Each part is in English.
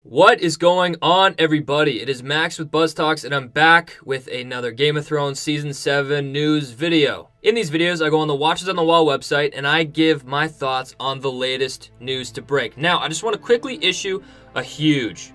What is going on, everybody? It is Max with Buzz Talks, and I'm back with another Game of Thrones Season 7 news video. In these videos, I go on the Watchers on the Wall website, and I give my thoughts on the latest news to break. Now, I just want to quickly issue a huge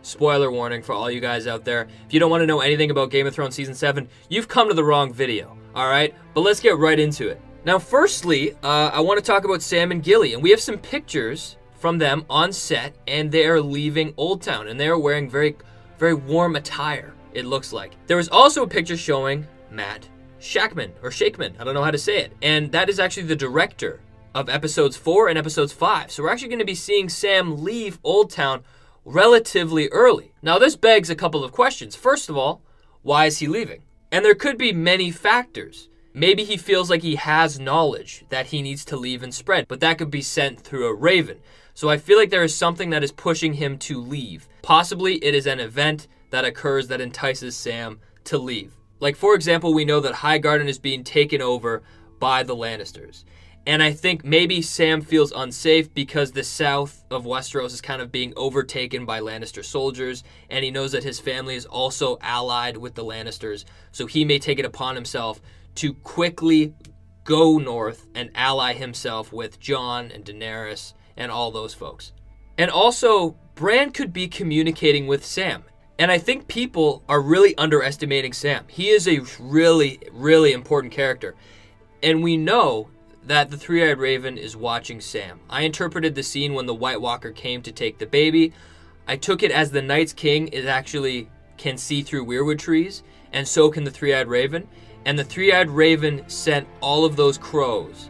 spoiler warning for all you guys out there. If you don't want to know anything about Game of Thrones Season 7, you've come to the wrong video, alright? But let's get right into it. Now, firstly, I want to talk about Sam and Gilly, and we have some pictures from them on set, and they are leaving Oldtown, and they are wearing very warm attire, it looks like. There was also a picture showing Matt Shakman, or Shakeman, I don't know how to say it, and that is actually the director of episodes 4 and episodes 5. So we're actually going to be seeing Sam leave Oldtown relatively early. Now this begs a couple of questions. First of all, why is he leaving? And there could be many factors. Maybe he feels like he has knowledge that he needs to leave and spread, but that could be sent through a raven. So I feel like there is something that is pushing him to leave. Possibly it is an event that occurs that entices Sam to leave. Like, for example, we know that Highgarden is being taken over by the Lannisters. And I think maybe Sam feels unsafe because the south of Westeros is kind of being overtaken by Lannister soldiers, and he knows that his family is also allied with the Lannisters, so he may take it upon himself to quickly go north and ally himself with Jon and Daenerys and all those folks. And also, Bran could be communicating with Sam. And I think people are really underestimating Sam. He is a really important character. And we know that the Three-Eyed Raven is watching Sam. I interpreted the scene when the White Walker came to take the baby. I took it as the Night's King is actually can see through weirwood trees, and so can the Three-Eyed Raven. And the Three-Eyed Raven sent all of those crows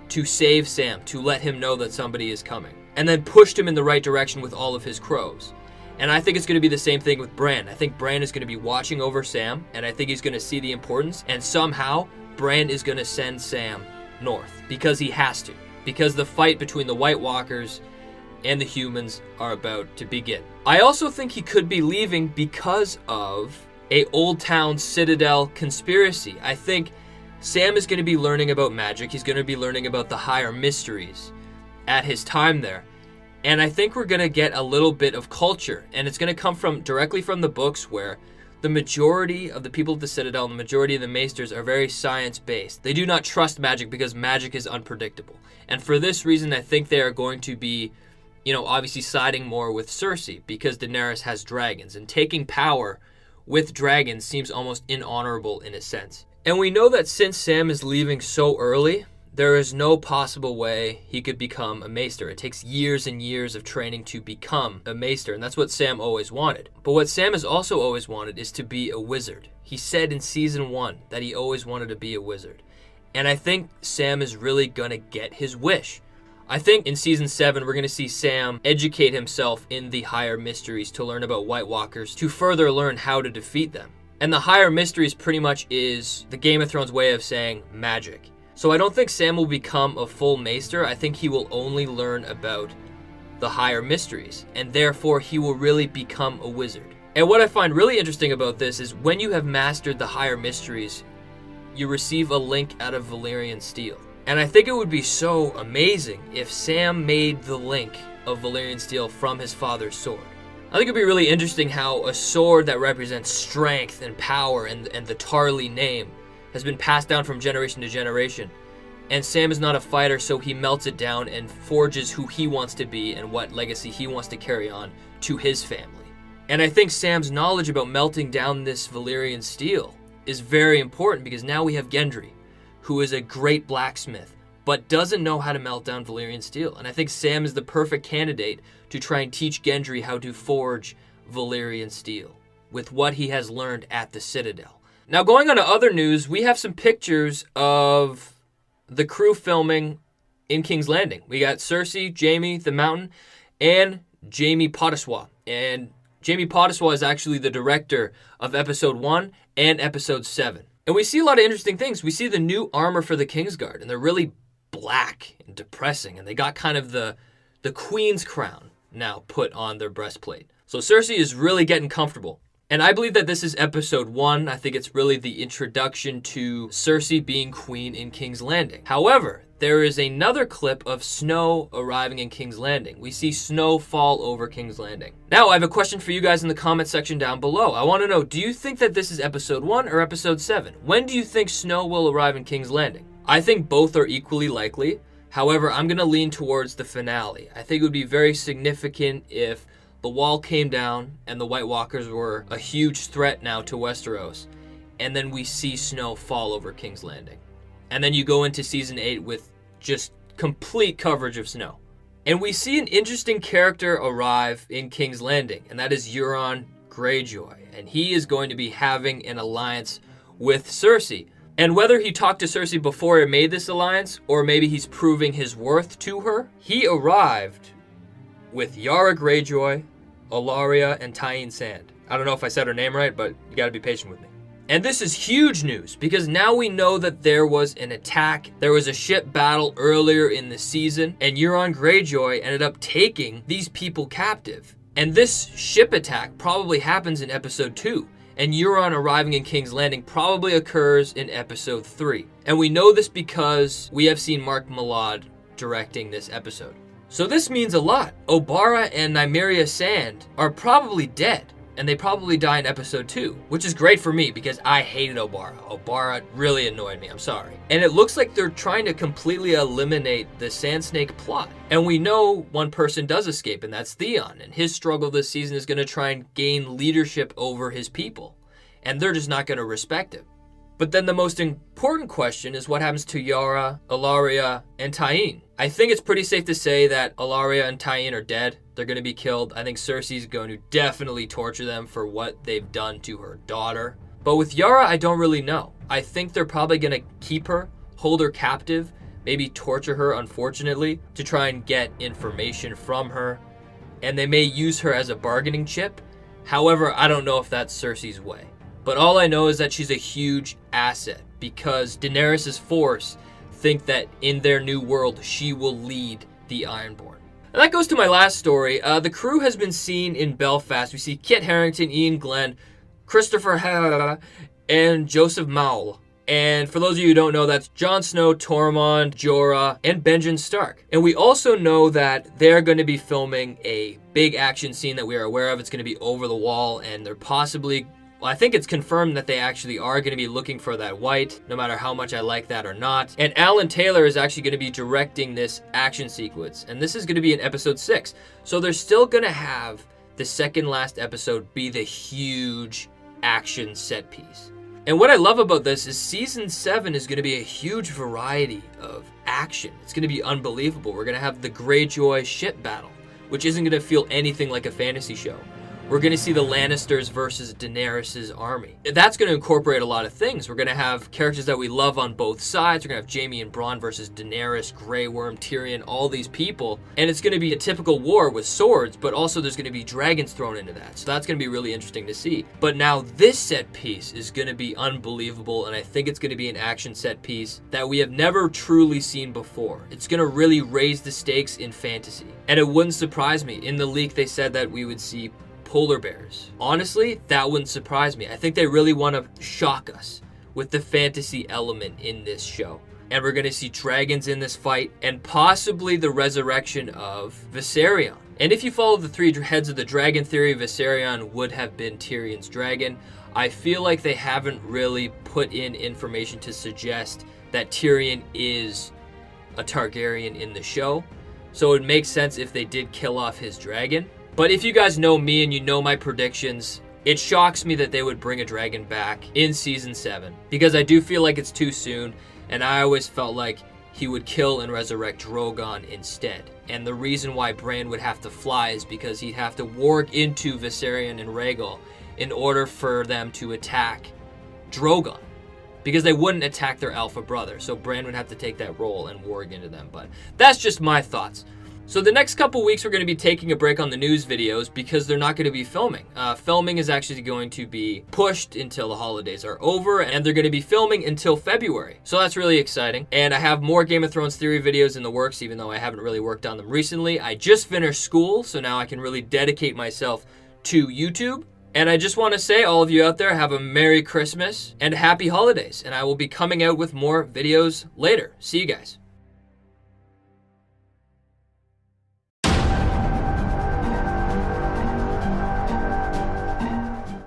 to save Sam, to let him know that somebody is coming, and then pushed him in the right direction with all of his crows. And I think it's going to be the same thing with Bran. I think Bran is going to be watching over Sam, and I think he's going to see the importance, and somehow Bran is going to send Sam north, because he has to, because the fight between the White Walkers and the humans are about to begin. I also think he could be leaving because of a Oldtown Citadel conspiracy. I think Sam is going to be learning about magic. He's going to be learning about the higher mysteries at his time there. And I think we're going to get a little bit of culture. And it's going to come directly from the books, where the majority of the people at the Citadel and the majority of the Maesters are very science-based. They do not trust magic because magic is unpredictable. And for this reason, I think they are going to be, obviously siding more with Cersei, because Daenerys has dragons. And taking power with dragons seems almost inhonorable in a sense. And we know that since Sam is leaving so early, there is no possible way he could become a Maester. It takes years and years of training to become a Maester, and that's what Sam always wanted. But what Sam has also always wanted is to be a wizard. He said in Season 1 that he always wanted to be a wizard. And I think Sam is really gonna get his wish. I think in Season 7, we're going to see Sam educate himself in the higher mysteries to learn about White Walkers, to further learn how to defeat them. And the higher mysteries pretty much is the Game of Thrones way of saying magic. So I don't think Sam will become a full Maester. I think he will only learn about the higher mysteries, and therefore he will really become a wizard. And what I find really interesting about this is when you have mastered the higher mysteries, you receive a link out of Valyrian steel. And I think it would be so amazing if Sam made the link of Valyrian steel from his father's sword. I think it'd be really interesting how a sword that represents strength and power and the Tarly name has been passed down from generation to generation. And Sam is not a fighter, so he melts it down and forges who he wants to be and what legacy he wants to carry on to his family. And I think Sam's knowledge about melting down this Valyrian steel is very important, because now we have Gendry, who is a great blacksmith, but doesn't know how to melt down Valyrian steel. And I think Sam is the perfect candidate to try and teach Gendry how to forge Valyrian steel with what he has learned at the Citadel. Now, going on to other news, we have some pictures of the crew filming in King's Landing. We got Cersei, Jaime, the Mountain, and Jaime Pottiswa. And Jaime Pottiswa is actually the director of Episode 1 and Episode 7. And we see a lot of interesting things. We see the new armor for the Kingsguard, and they're really black and depressing, and they got kind of the Queen's crown now put on their breastplate. So Cersei is really getting comfortable. And I believe that this is Episode 1. I think it's really the introduction to Cersei being queen in King's Landing. However, there is another clip of snow arriving in King's Landing. We see snow fall over King's Landing. Now, I have a question for you guys in the comment section down below. I want to know, do you think that this is episode 1 or episode 7? When do you think snow will arrive in King's Landing? I think both are equally likely. However, I'm going to lean towards the finale. I think it would be very significant if the wall came down and the White Walkers were a huge threat now to Westeros, and then we see snow fall over King's Landing. And then you go into season 8 with just complete coverage of snow. And we see an interesting character arrive in King's Landing, and that is Euron Greyjoy. And he is going to be having an alliance with Cersei. And whether he talked to Cersei before he made this alliance, or maybe he's proving his worth to her, he arrived with Yara Greyjoy, Ellaria, and Tyene Sand. I don't know if I said her name right, but you gotta be patient with me. And this is huge news, because now we know that there was an attack, there was a ship battle earlier in the season, and Euron Greyjoy ended up taking these people captive. And this ship attack probably happens in episode 2. And Euron arriving in King's Landing probably occurs in episode 3. And we know this because we have seen Mark Mylod directing this episode. So this means a lot. Obara and Nymeria Sand are probably dead, and they probably die in episode 2, which is great for me because I hated Obara. Obara really annoyed me, I'm sorry. And it looks like they're trying to completely eliminate the Sand Snake plot. And we know one person does escape, and that's Theon, and his struggle this season is going to try and gain leadership over his people. And they're just not going to respect him. But then the most important question is what happens to Yara, Ellaria, and Tyene. I think it's pretty safe to say that Ellaria and Tyene are dead. They're going to be killed. I think Cersei's going to definitely torture them for what they've done to her daughter. But with Yara, I don't really know. I think they're probably going to keep her, hold her captive, maybe torture her, unfortunately, to try and get information from her. And they may use her as a bargaining chip. However, I don't know if that's Cersei's way. But all I know is that she's a huge asset because Daenerys' force think that in their new world, she will lead the Ironborn. And that goes to my last story. The crew has been seen in Belfast. We see Kit Harington, Ian Glenn, Christopher Hare, and Joseph Mawle. And for those of you who don't know, that's Jon Snow, Tormund, Jorah, and Benjen Stark. And we also know that they're going to be filming a big action scene that we are aware of. It's going to be over the wall, and they're possibly... Well, I think it's confirmed that they actually are going to be looking for that white, no matter how much I like that or not. And Alan Taylor is actually going to be directing this action sequence. And this is going to be in episode 6. So they're still going to have the second last episode be the huge action set piece. And what I love about this is season 7 is going to be a huge variety of action. It's going to be unbelievable. We're going to have the Greyjoy ship battle, which isn't going to feel anything like a fantasy show. We're going to see the Lannisters versus Daenerys' army. That's going to incorporate a lot of things. We're going to have characters that we love on both sides. We're going to have Jaime and Bronn versus Daenerys, Grey Worm, Tyrion, all these people. And it's going to be a typical war with swords, but also there's going to be dragons thrown into that. So that's going to be really interesting to see. But now this set piece is going to be unbelievable, and I think it's going to be an action set piece that we have never truly seen before. It's going to really raise the stakes in fantasy. And it wouldn't surprise me. In the leak, they said that we would see polar bears. Honestly, that wouldn't surprise me. I think they really want to shock us with the fantasy element in this show. And we're going to see dragons in this fight and possibly the resurrection of Viserion. And if you follow the 3 heads of the dragon theory, Viserion would have been Tyrion's dragon. I feel like they haven't really put in information to suggest that Tyrion is a Targaryen in the show. So it makes sense if they did kill off his dragon. But if you guys know me and you know my predictions, it shocks me that they would bring a dragon back in season 7. Because I do feel like it's too soon, and I always felt like he would kill and resurrect Drogon instead. And the reason why Bran would have to fly is because he'd have to warg into Viserion and Rhaegal in order for them to attack Drogon. Because they wouldn't attack their alpha brother, so Bran would have to take that role and warg into them. But that's just my thoughts. So the next couple weeks we're going to be taking a break on the news videos because they're not going to be filming. Filming is actually going to be pushed until the holidays are over, and they're going to be filming until February. So that's really exciting. And I have more Game of Thrones theory videos in the works, even though I haven't really worked on them recently. I just finished school, so now I can really dedicate myself to YouTube. And I just want to say, all of you out there, have a Merry Christmas and Happy Holidays. And I will be coming out with more videos later. See you guys.